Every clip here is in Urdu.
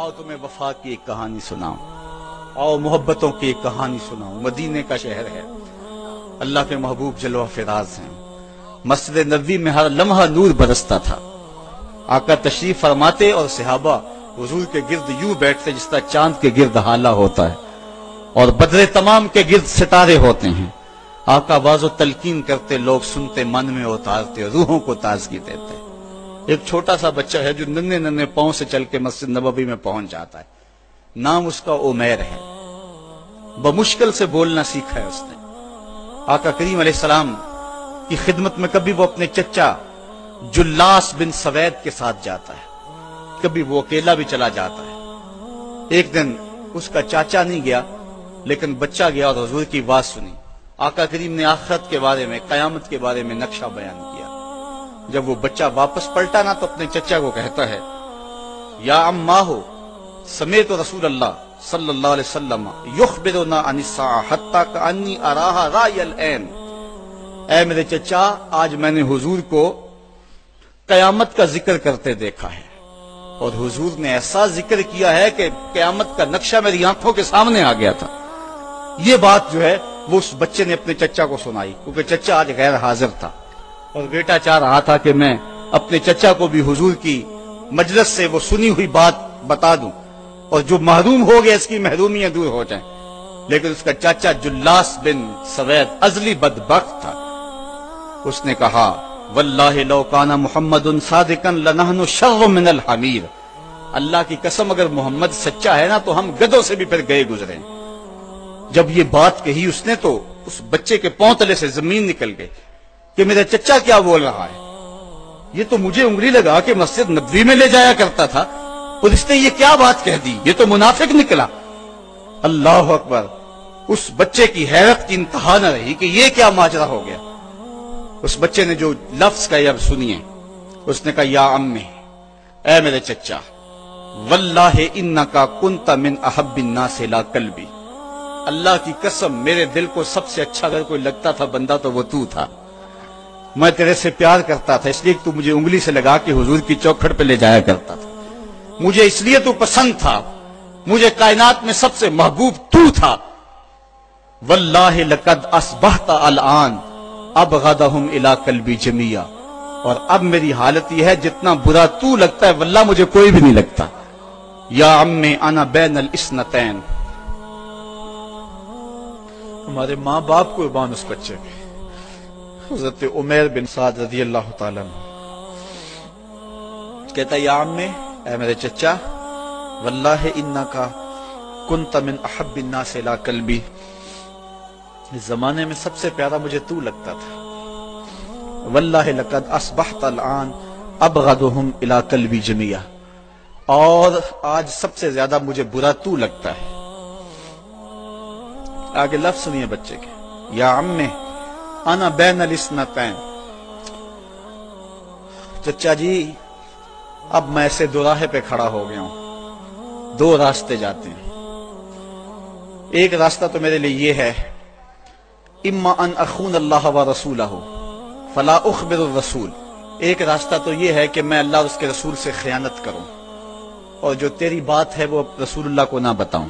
آؤ تمہیں وفا کی ایک کہانی سناؤں، آؤ محبتوں کی ایک کہانی سناؤں۔ مدینے کا شہر ہے، اللہ کے محبوب جلوہ فراز ہیں، مسجد نبوی میں ہر لمحہ نور برستا تھا۔ آقا تشریف فرماتے اور صحابہ حضور کے گرد یوں بیٹھتے جس طرح چاند کے گرد ہالہ ہوتا ہے اور بدر تمام کے گرد ستارے ہوتے ہیں۔ آقا واز و تلقین کرتے، لوگ سنتے، من میں اتارتے، روحوں کو تازگی دیتے۔ ایک چھوٹا سا بچہ ہے جو ننھے ننھے پاؤں سے چل کے مسجد نبوی میں پہنچ جاتا ہے، نام اس کا عمیر ہے، بمشکل سے بولنا سیکھا ہے اس نے۔ آقا کریم علیہ السلام کی خدمت میں کبھی وہ اپنے چچا جلاس بن سوید کے ساتھ جاتا ہے، کبھی وہ اکیلا بھی چلا جاتا ہے۔ ایک دن اس کا چاچا نہیں گیا لیکن بچہ گیا اور حضور کی بات سنی۔ آقا کریم نے آخرت کے بارے میں، قیامت کے بارے میں نقشہ بیان کیا۔ جب وہ بچہ واپس پلٹا نا تو اپنے چچا کو کہتا ہے، یا اماہو سمیت رسول اللہ صلی اللہ علیہ وسلم یخبرنا عن الساعہ حتی کانی اراہا رای العین۔ اے میرے چچا، آج میں نے حضور کو قیامت کا ذکر کرتے دیکھا ہے، اور حضور نے ایسا ذکر کیا ہے کہ قیامت کا نقشہ میری آنکھوں کے سامنے آ گیا تھا۔ یہ بات جو ہے وہ اس بچے نے اپنے چچا کو سنائی، کیونکہ چچا آج غیر حاضر تھا اور بیٹا چاہ رہا تھا کہ میں اپنے چچا کو بھی حضور کی مجلس سے وہ سنی ہوئی بات بتا دوں اور جو محروم ہو گیا اس کی محرومیاں دور ہو جائیں۔ لیکن اس کا چاچا جلاس بن سوید ازلی بدبخت تھا۔ اس نے کہا، واللہ لو کان محمد صادقا لنحن شر من الحمیر۔ اللہ کی قسم اگر محمد سچا ہے نا تو ہم گدھوں سے بھی پھر گئے گزرے۔ جب یہ بات کہی اس نے تو اس بچے کے پاؤں تلے سے زمین نکل گئی کہ میرا چچا کیا بول رہا ہے، یہ تو مجھے انگلی لگا کے مسجد نبوی میں لے جایا کرتا تھا اور اس نے یہ کیا بات کہہ دی، یہ تو منافق نکلا۔ اللہ اکبر! اس بچے کی حیرت کی انتہا نہ رہی کہ یہ کیا ماجرا ہو گیا۔ اس بچے نے جو لفظ کہا اب سنیے، اس نے کہا، یا امی، اے میرے چچا، واللہ انکا کنت من احب الناس الی قلبی۔ اللہ کی قسم میرے دل کو سب سے اچھا اگر کوئی لگتا تھا بندہ تو وہ تو تھا۔ میں تیرے سے پیار کرتا تھا اس لیے کہ تو مجھے انگلی سے لگا کے حضور کی چوکھٹ پہ لے جایا کرتا تھا، مجھے اس لیے تو پسند تھا، مجھے کائنات میں سب سے محبوب تو تھا۔ واللہ لقد اصبحت الان ابغضهم الی قلبی جمیعا۔ اور اب میری حالت یہ ہے جتنا برا تو لگتا ہے واللہ مجھے کوئی بھی نہیں لگتا۔ یا عمی انا بین الاثنتین۔ ہمارے ماں باپ کو بان اس بچے کے، حضرت عمیر بن سعد رضی اللہ تعالیٰ عنہ کہتا ہے، یا عمی، اے میرے چچا، واللہ انکا کنت من احب الناس الی قلبی، اس زمانے میں سب سے پیارا مجھے تو لگتا تھا۔ واللہ لقد اصبحت الان ابغضهم الی قلبی جمیعا، اور آج سب سے زیادہ مجھے برا تو لگتا ہے۔ آگے لفظ سنیے بچے کے، یا عمی انا بین الاثنتین۔ چچا جی، اب میں ایسے دو راہے پہ کھڑا ہو گیا ہوں، دو راستے جاتے ہیں۔ ایک راستہ تو میرے لیے یہ ہے، اما ان اخون اللہ و رسولہ فلا اخبر الرسول۔ ایک راستہ تو یہ ہے کہ میں اللہ اور اس کے رسول سے خیانت کروں اور جو تیری بات ہے وہ رسول اللہ کو نہ بتاؤں۔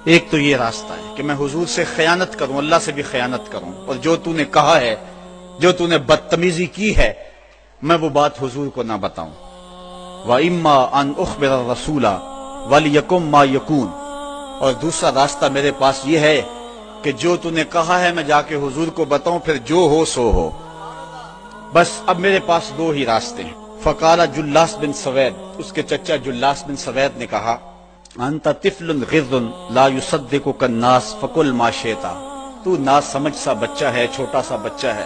ایک تو یہ راستہ ہے کہ میں حضور سے خیانت کروں، اللہ سے بھی خیانت کروں، اور جو تو نے کہا ہے، جو تو نے بدتمیزی کی ہے، میں وہ بات حضور کو نہ بتاؤں۔ وَإِمَّا أَنْ أُخْبِرَ الرَّسُولَ وَلِيَكُنْ مَا يَكُونُ۔ اور دوسرا راستہ میرے پاس یہ ہے کہ جو تو نے کہا ہے میں جا کے حضور کو بتاؤں، پھر جو ہو سو ہو۔ بس اب میرے پاس دو ہی راستے ہیں۔ فقال جلاس بن سوید، اس کے چچا جلاس بن سوید نے کہا، انت طفل غض لا یصدقک الناس فقل ما شئت۔ تو نا سمجھ سا بچہ ہے، چھوٹا سا بچہ ہے،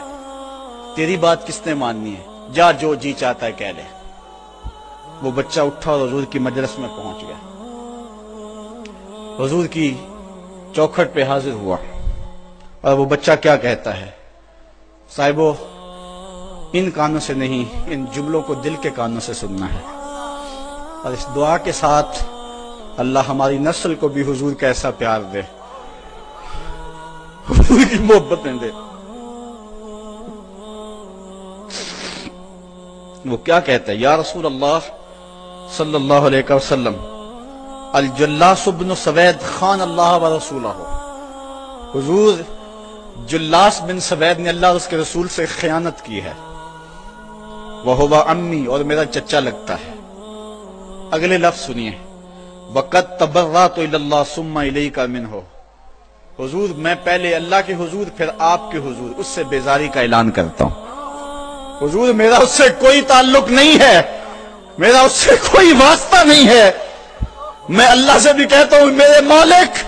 تیری بات کس نے ماننی ہے، جا جو جی چاہتا ہے کہہ لے۔ وہ بچہ اٹھا اور حضور کی مجلس میں پہنچ گیا، حضور کی چوکھٹ پہ حاضر ہوا، اور وہ بچہ کیا کہتا ہے، صاحبو ان کانوں سے نہیں، ان جملوں کو دل کے کانوں سے سننا ہے، اور اس دعا کے ساتھ اللہ ہماری نسل کو بھی حضور کا ایسا پیار دے، حضور کی محبت میں دے۔ وہ کیا کہتا ہے، یا رسول اللہ صلی اللہ علیہ وسلم الجلاس بن سوید خان اللہ و رسولہ، حضور جلاس بن سوید نے اللہ اور اس کے رسول سے خیانت کی ہے، وہو امی، اور میرا چچا لگتا ہے۔ اگلے لفظ سنیے، وقد تبرأت الی اللہ ثم الیک منہ، حضور میں پہلے اللہ کے حضور پھر آپ کے حضور اس سے بیزاری کا اعلان کرتا ہوں۔ حضور میرا اس سے کوئی تعلق نہیں ہے، میرا اس سے کوئی واسطہ نہیں ہے، میں اللہ سے بھی کہتا ہوں میرے مالک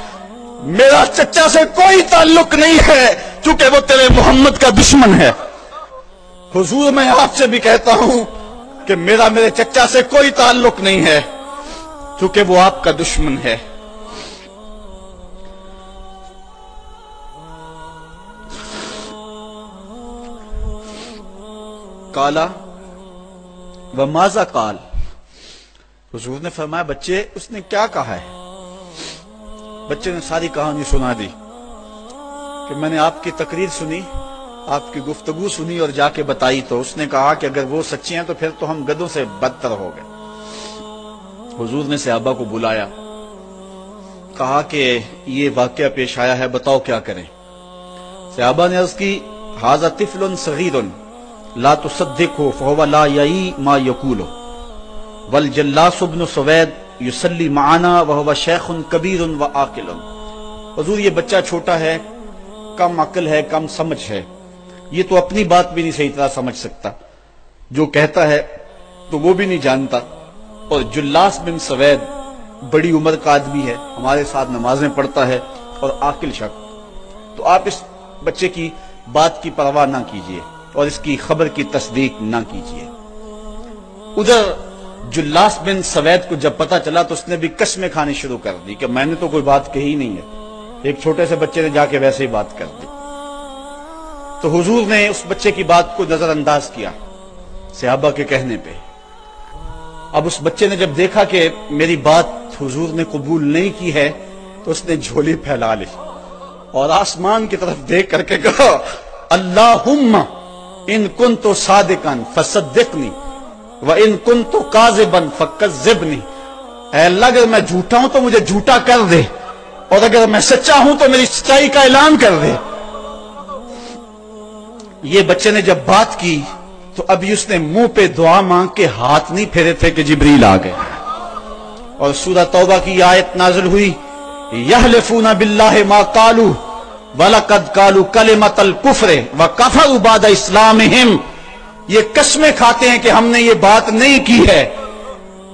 میرا چچا سے کوئی تعلق نہیں ہے چونکہ وہ تیرے محمد کا دشمن ہے۔ حضور میں آپ سے بھی کہتا ہوں کہ میرا میرے چچا سے کوئی تعلق نہیں ہے چونکہ وہ آپ کا دشمن ہے۔ کالا وماذا قال، حضور نے فرمایا بچے اس نے کیا کہا ہے؟ بچے نے ساری کہانی سنا دی کہ میں نے آپ کی تقریر سنی، آپ کی گفتگو سنی اور جا کے بتائی تو اس نے کہا کہ اگر وہ سچی ہیں تو پھر تو ہم گدھوں سے بدتر ہو گئے۔ حضور نے صحابہ کو بلایا، کہا کہ یہ واقعہ پیش آیا ہے، بتاؤ کیا کریں؟ صحابہ نے عرض کی ھذا طفل صغیر لا تصدقه فهو لا یعی ما یقول والجلاس بن سوید یصلی معنا وهو شیخ کبیر وعاقل، حضور یہ بچہ چھوٹا ہے، کم عقل ہے، کم سمجھ ہے، یہ تو اپنی بات بھی نہیں صحیح طرح سمجھ سکتا، جو کہتا ہے تو وہ بھی نہیں جانتا، اور جلاس بن سوید بڑی عمر کا آدمی ہے، ہمارے ساتھ نمازیں پڑھتا ہے اور عاقل شخص، تو آپ اس بچے کی بات کی پرواہ نہ کیجیے اور اس کی خبر کی تصدیق نہ کیجیے۔ ادھر جلاس بن سوید کو جب پتا چلا تو اس نے بھی قسمیں کھانی شروع کر دی کہ میں نے تو کوئی بات کہی نہیں ہے، ایک چھوٹے سے بچے نے جا کے ویسے ہی بات کر دی۔ تو حضور نے اس بچے کی بات کو نظر انداز کیا صحابہ کے کہنے پہ۔ اب اس بچے نے جب دیکھا کہ میری بات حضور نے قبول نہیں کی ہے تو اس نے جھولی پھیلا لی اور آسمان کی طرف دیکھ کر کے کہا اللہم ان کنت صادقا فصدقنی وان کنت کاذبا فکذبنی، اے اللہ اگر میں جھوٹا ہوں تو مجھے جھوٹا کر دے اور اگر میں سچا ہوں تو میری سچائی کا اعلان کر دے۔ یہ بچے نے جب بات کی تو ابھی اس نے منہ پہ دعا مانگ کے ہاتھ نہیں پھیرے تھے کہ جبریل آ گئے، اور سورہ توبہ کی آیت نازل ہوئی یحلفون باللہ ما قالوا وَلَقَدْ قَالُوا كَلِمَةَ الْكُفْرِ وَكَفَرُوا بَعْدَ إِسْلَامِهِمْ، یہ قسمیں کھاتے ہیں کہ ہم نے یہ بات نہیں کی ہے،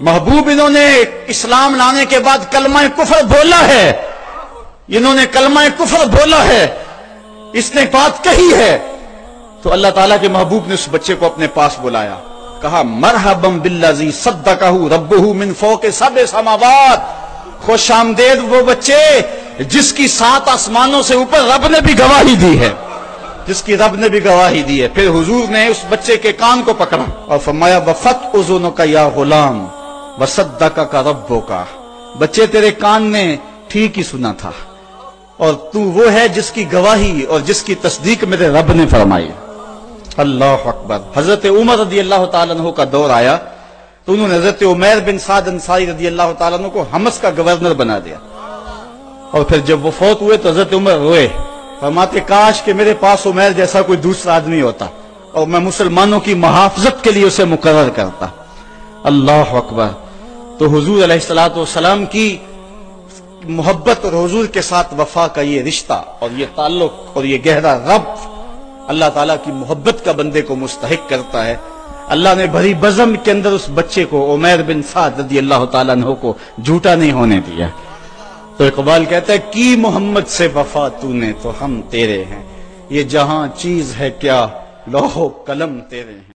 محبوب انہوں نے اسلام لانے کے بعد کلمہ کفر بولا ہے، انہوں نے کلمہ کفر بولا ہے، اس نے بات کہی ہے۔ تو اللہ تعالیٰ کے محبوب نے اس بچے کو اپنے پاس بلایا، کہا مرحبا بالذی صدقہ ربہ من فوق سبع سماوات، خوش آمدید وہ بچے جس کی 7 آسمانوں سے اوپر رب نے بھی گواہی دی ہے، جس کی رب نے بھی گواہی دی ہے۔ پھر حضور نے اس بچے کے کان کو پکڑا اور فرمایا وفت اذنک یا غلام وصدقک ربک، بچے تیرے کان نے ٹھیک ہی سنا تھا اور تو وہ ہے جس کی گواہی اور جس کی تصدیق میرے رب نے فرمائی۔ اللہ اکبر۔ حضرت عمر رضی اللہ تعالیٰ عنہ کا دور آیا تو انہوں نے حضرت عمیر بن سعد انصاری رضی اللہ تعالیٰ عنہ کو حمص کا گورنر بنا دیا، اور پھر جب وہ فوت ہوئے تو حضرت عمر روئے، فرماتے کاش کہ میرے پاس عمیر جیسا کوئی دوسرا آدمی ہوتا اور میں مسلمانوں کی محافظت کے لیے اسے مقرر کرتا۔ اللہ اکبر۔ تو حضور علیہ الصلوۃ والسلام کی محبت اور حضور کے ساتھ وفا کا یہ رشتہ اور یہ تعلق اور یہ گہرا ربط اللہ تعالیٰ کی محبت کا بندے کو مستحق کرتا ہے۔ اللہ نے بھری بزم کے اندر اس بچے کو عمیر بن سعد رضی اللہ تعالیٰ عنہ کو جھوٹا نہیں ہونے دیا۔ تو اقبال کہتا ہے کی محمد سے وفا تو نے تو ہم تیرے ہیں، یہ جہاں چیز ہے کیا لوح و قلم تیرے ہیں۔